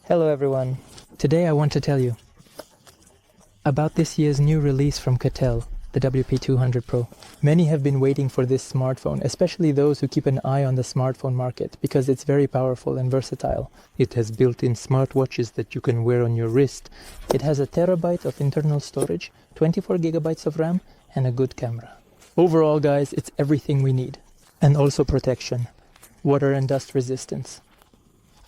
Hello everyone. Today I want to tell you about this year's new release from Oukitel, the WP200Pro. Many have been waiting for this smartphone, especially those who keep an eye on the smartphone market, because it's very powerful and versatile. It has built-in smartwatches that you can wear on your wrist. It has a terabyte of internal storage, 24 gigabytes of RAM, and a good camera. Overall, guys, it's everything we need. And also protection, water and dust resistance,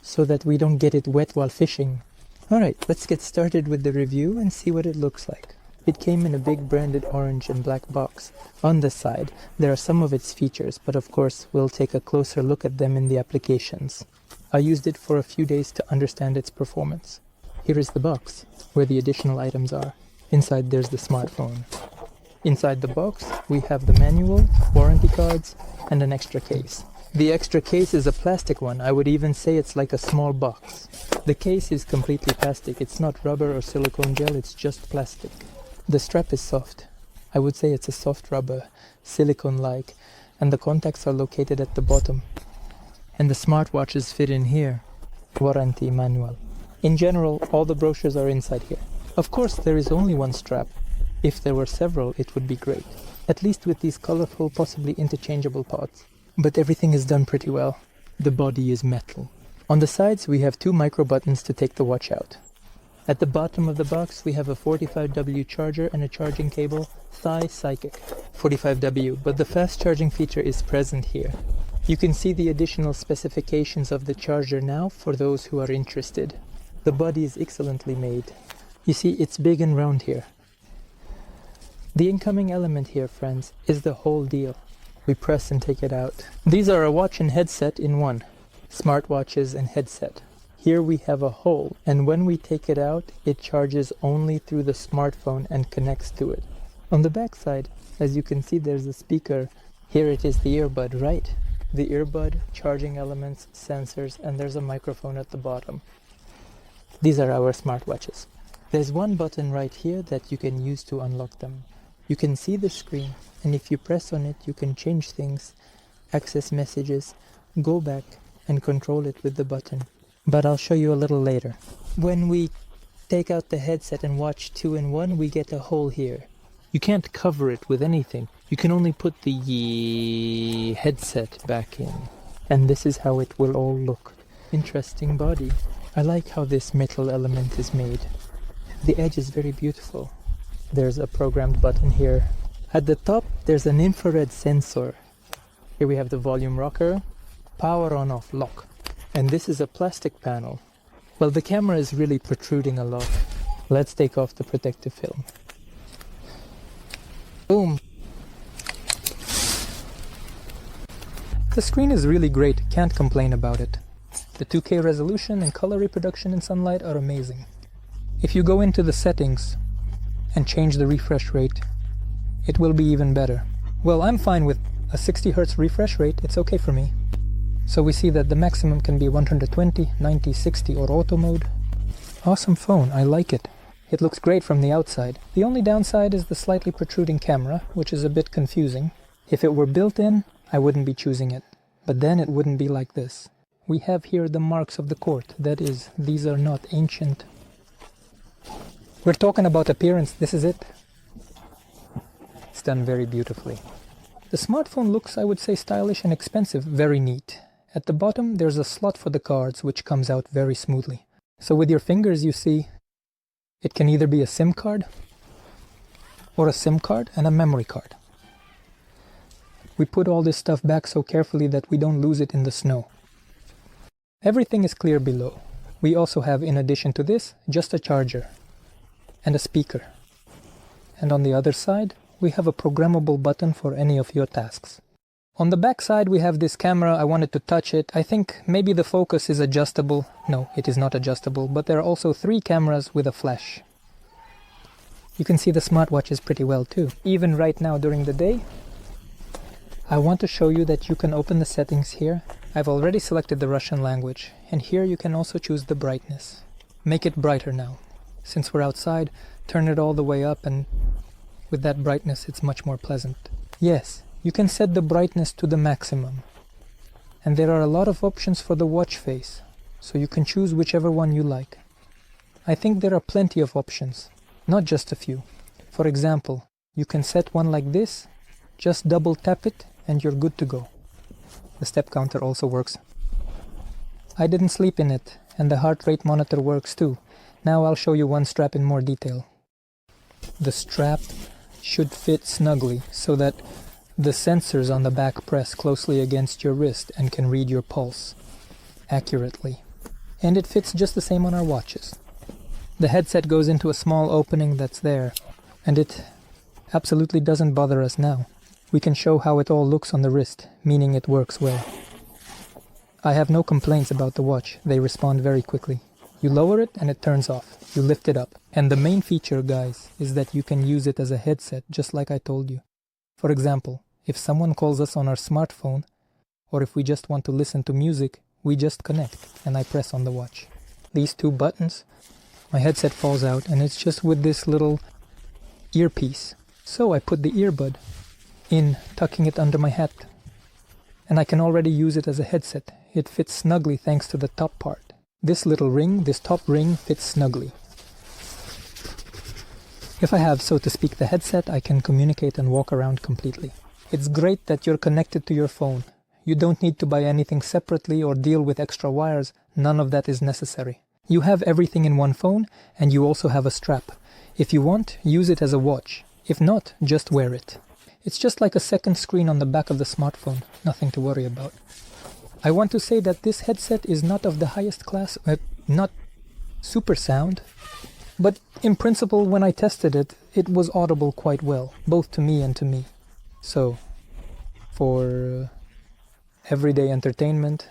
so that we don't get it wet while fishing. Alright, let's get started with the review and see what it looks like. It came in a big branded orange and black box. On the side, there are some of its features, but of course we'll take a closer look at them in the applications. I used it for a few days to understand its performance. Here is the box, where the additional items are. Inside there's the smartphone. Inside the box, we have the manual, warranty cards, and an extra case. The extra case is a plastic one. I would even say it's like a small box. The case is completely plastic. It's not rubber or silicone gel, it's just plastic. The strap is soft. I would say it's a soft rubber, silicone-like, and the contacts are located at the bottom. And the smartwatches fit in here. Warranty manual. In general, all the brochures are inside here. Of course, there is only one strap. If there were several, it would be great. At least with these colorful, possibly interchangeable parts. But everything is done pretty well. The body is metal. On the sides we have two micro buttons to take the watch out. At the bottom of the box we have a 45W charger and a charging cable, Thigh Psychic 45W, but the fast charging feature is present here. You can see the additional specifications of the charger now for those who are interested. The body is excellently made. You see, it's big and round here. The incoming element here, friends, is the whole deal. We press and take it out. These are a watch and headset in one. Smartwatches and headset. Here we have a hole, and when we take it out, it charges only through the smartphone and connects to it. On the back side, as you can see, there's a speaker. Here it is the earbud, right? The earbud, charging elements, sensors, and there's a microphone at the bottom. These are our smartwatches. There's one button right here that you can use to unlock them. You can see the screen, and if you press on it, you can change things, access messages, go back, and control it with the button. But I'll show you a little later. When we take out the headset and watch 2-in-1, we get a hole here. You can't cover it with anything. You can only put the headset back in. And this is how it will all look. Interesting body. I like how this metal element is made. The edge is very beautiful. There's a programmed button here. At the top, there's an infrared sensor. Here we have the volume rocker, power on-off lock. And this is a plastic panel. Well, the camera is really protruding a lot. Let's take off the protective film. Boom! The screen is really great, can't complain about it. The 2K resolution and color reproduction in sunlight are amazing. If you go into the settings and change the refresh rate, it will be even better. Well, I'm fine with a 60 Hz refresh rate, it's okay for me. So we see that the maximum can be 120, 90, 60 or auto mode. Awesome phone, I like it. It looks great from the outside. The only downside is the slightly protruding camera, which is a bit confusing. If it were built in, I wouldn't be choosing it. But then it wouldn't be like this. We have here the marks of the court, that is, these are not ancient. We're talking about appearance, this is it. It's done very beautifully. The smartphone looks, I would say, stylish and expensive, very neat. At the bottom there's a slot for the cards, which comes out very smoothly. So with your fingers you see, it can either be a SIM card, or a SIM card and a memory card. We put all this stuff back so carefully that we don't lose it in the snow. Everything is clear below. We also have, in addition to this, just a charger and a speaker. And on the other side, we have a programmable button for any of your tasks. On the back side we have this camera. I wanted to touch it. I think maybe the focus is adjustable. No, it is not adjustable, but there are also 3 cameras with a flash. You can see the smartwatches pretty well too. Even right now during the day, I want to show you that you can open the settings here. I've already selected the Russian language, and here you can also choose the brightness. Make it brighter now. Since we're outside, turn it all the way up, and with that brightness it's much more pleasant. Yes, you can set the brightness to the maximum. And there are a lot of options for the watch face. so you can choose whichever one you like. I think there are plenty of options, not just a few. For example, you can set one like this, just double tap it and you're good to go. The step counter also works. I didn't sleep in it, and the heart rate monitor works too. Now I'll show you one strap in more detail. The strap should fit snugly so that the sensors on the back press closely against your wrist and can read your pulse accurately. And it fits just the same on our watches. The headset goes into a small opening that's there, and it absolutely doesn't bother us now. We can show how it all looks on the wrist, meaning it works well. I have no complaints about the watch. They respond very quickly. You lower it and it turns off. You lift it up. And the main feature, guys, is that you can use it as a headset, just like I told you. For example, if someone calls us on our smartphone, or if we just want to listen to music, we just connect and I press on the watch. These two buttons, my headset falls out and it's just with this little earpiece. So I put the earbud in, tucking it under my hat. And I can already use it as a headset. It fits snugly thanks to the top part. This little ring, this top ring, fits snugly. If I have, so to speak, the headset, I can communicate and walk around completely. It's great that you're connected to your phone. You don't need to buy anything separately or deal with extra wires. None of that is necessary. You have everything in one phone, and you also have a strap. If you want, use it as a watch. If not, just wear it. It's just like a second screen on the back of the smartphone. Nothing to worry about. I want to say that this headset is not of the highest class, not super sound, but in principle when I tested it, it was audible quite well, both to me and to me. So, for everyday entertainment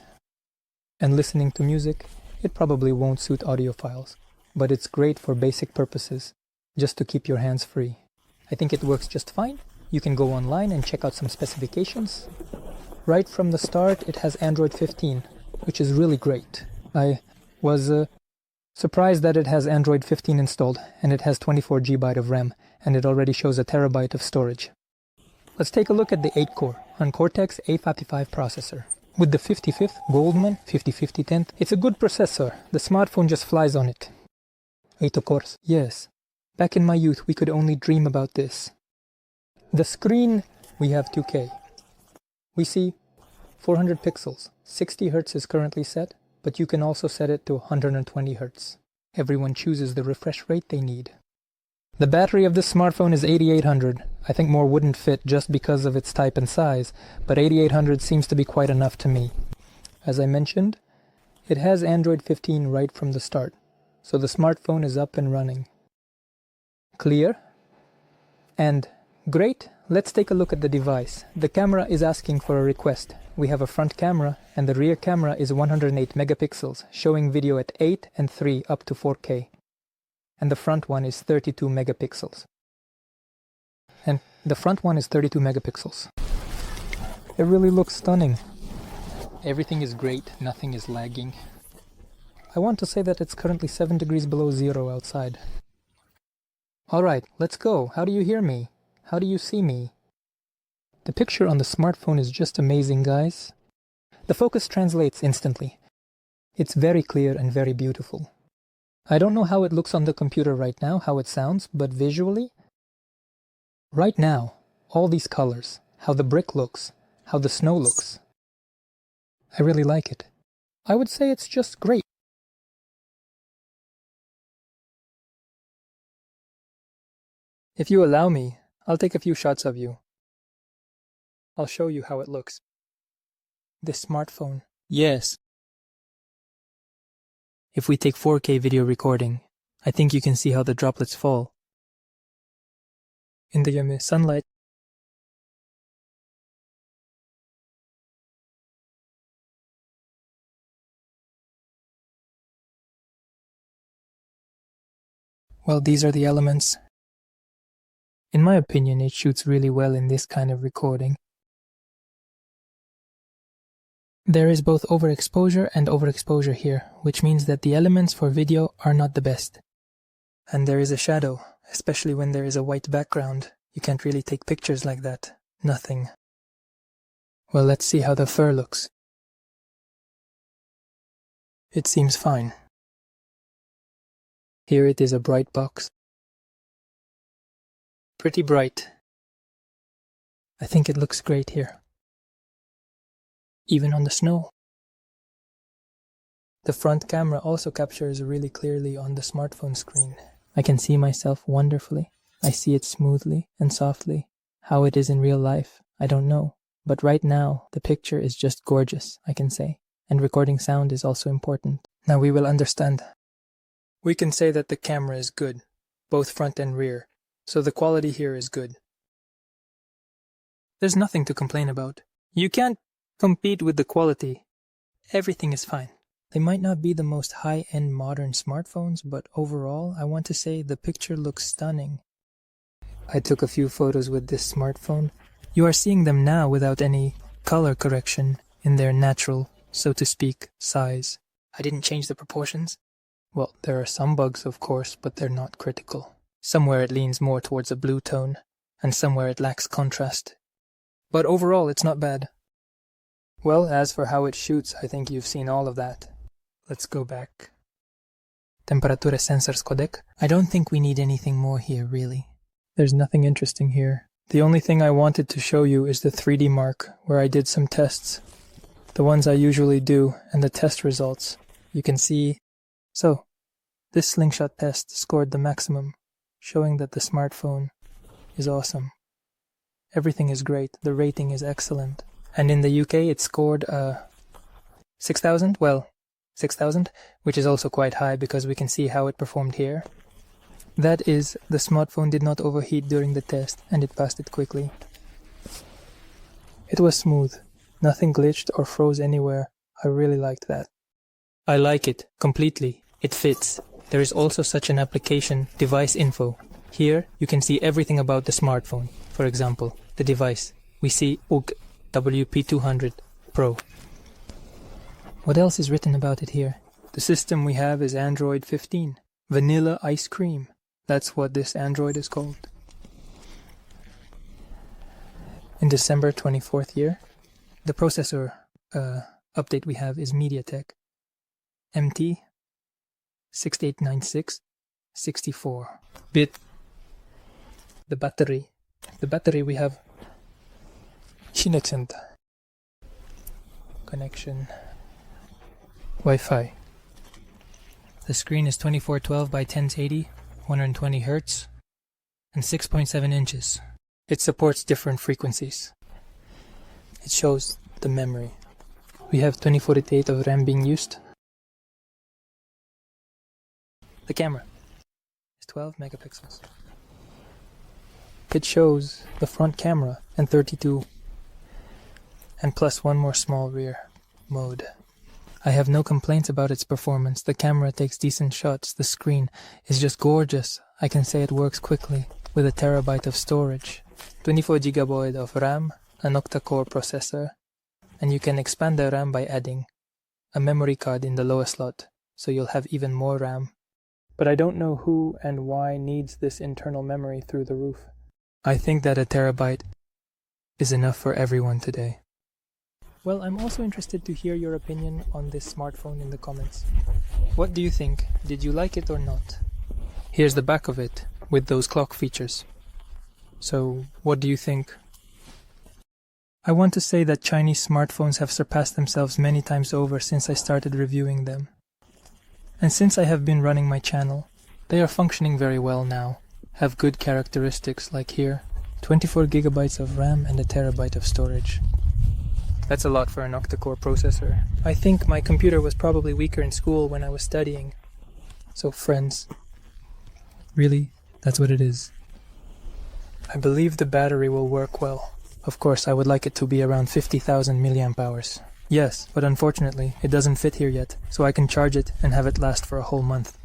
and listening to music, it probably won't suit audiophiles, but it's great for basic purposes, just to keep your hands free. I think it works just fine. You can go online and check out some specifications. Right from the start, it has Android 15, which is really great. I was surprised that it has Android 15 installed, and it has 24GB of RAM, and it already shows a terabyte of storage. Let's take a look at the 8-core on Cortex A55 processor. With the 55th Goldman 5050 10th, it's a good processor. The smartphone just flies on it. 8 cores. Yes. Back in my youth, we could only dream about this. The screen, we have 2K. We see 400 pixels. 60 Hz is currently set, but you can also set it to 120 Hz. Everyone chooses the refresh rate they need. The battery of this smartphone is 8800. I think more wouldn't fit just because of its type and size, but 8800 seems to be quite enough to me. As I mentioned, it has Android 15 right from the start, so the smartphone is up and running. Clear and great. Let's take a look at the device. The camera is asking for a request. We have a front camera and the rear camera is 108 megapixels, showing video at 8 and 3 up to 4K. And the front one is 32 megapixels. It really looks stunning. Everything is great, nothing is lagging. I want to say that it's currently 7 degrees below zero outside. Alright, let's go. How do you hear me? How do you see me? The picture on the smartphone is just amazing, guys. The focus translates instantly. It's very clear and very beautiful. I don't know how it looks on the computer right now, how it sounds, but visually, right now, all these colors, how the brick looks, how the snow looks, I really like it. I would say it's just great. If you allow me, I'll take a few shots of you. I'll show you how it looks. This smartphone. Yes. If we take 4K video recording, I think you can see how the droplets fall. In the sunlight. Well, these are the elements. In my opinion, it shoots really well in this kind of recording. There is both overexposure and overexposure here, which means that the elements for video are not the best. And there is a shadow, especially when there is a white background. You can't really take pictures like that. Nothing. Well, let's see how the fur looks. It seems fine. Here it is a bright box. Pretty bright. I think it looks great here. Even on the snow. The front camera also captures really clearly on the smartphone screen. I can see myself wonderfully. I see it smoothly and softly. How it is in real life, I don't know. But right now, the picture is just gorgeous, I can say. And recording sound is also important. Now we will understand. We can say that the camera is good, both front and rear. So the quality here is good. There's nothing to complain about. You can't compete with the quality. Everything is fine. They might not be the most high-end modern smartphones, but overall, I want to say the picture looks stunning. I took a few photos with this smartphone. You are seeing them now without any color correction in their natural, so to speak, size. I didn't change the proportions. Well, there are some bugs, of course, but they're not critical. Somewhere it leans more towards a blue tone, and somewhere it lacks contrast. But overall, it's not bad. Well, as for how it shoots, I think you've seen all of that. Let's go back. Temperature sensors codec. I don't think we need anything more here, really. There's nothing interesting here. The only thing I wanted to show you is the 3D mark, where I did some tests. The ones I usually do, and the test results. You can see. So, this slingshot test scored the maximum, showing that the smartphone is awesome. Everything is great. The rating is excellent. And in the UK, it scored 6,000? Well, 6,000, which is also quite high because we can see how it performed here. That is, the smartphone did not overheat during the test and it passed it quickly. It was smooth. Nothing glitched or froze anywhere. I really liked that. I like it, completely. It fits. There is also such an application, device info. Here, you can see everything about the smartphone. For example, the device. We see Oukitel WP200Pro. What else is written about it here? The system we have is Android 15. Vanilla ice cream. That's what this Android is called. In December 24th year, the processor update we have is MediaTek MT6896 64-bit. The battery we have Shinexent connection Wi-Fi. The screen is 2412 by 1080, 120 Hz, and 6.7 inches. It supports different frequencies. It shows the memory. We have 2048 of RAM being used. The camera is 12 megapixels. It shows the front camera and 32, and plus one more small rear mode. I have no complaints about its performance. The camera takes decent shots. The screen is just gorgeous. I can say it works quickly with a terabyte of storage, 24GB of RAM, an octa-core processor, and you can expand the RAM by adding a memory card in the lower slot, so you'll have even more RAM. But I don't know who and why needs this internal memory through the roof. I think that a terabyte is enough for everyone today. Well, I'm also interested to hear your opinion on this smartphone in the comments. What do you think? Did you like it or not? Here's the back of it, with those clock features. So, what do you think? I want to say that Chinese smartphones have surpassed themselves many times over since I started reviewing them. And since I have been running my channel, they are functioning very well now, have good characteristics like here, 24GB of RAM and a terabyte of storage. That's a lot for an octa-core processor. I think my computer was probably weaker in school when I was studying. So friends, really, that's what it is. I believe the battery will work well. Of course, I would like it to be around 50,000 mAh. Yes, but unfortunately, it doesn't fit here yet, so I can charge it and have it last for a whole month.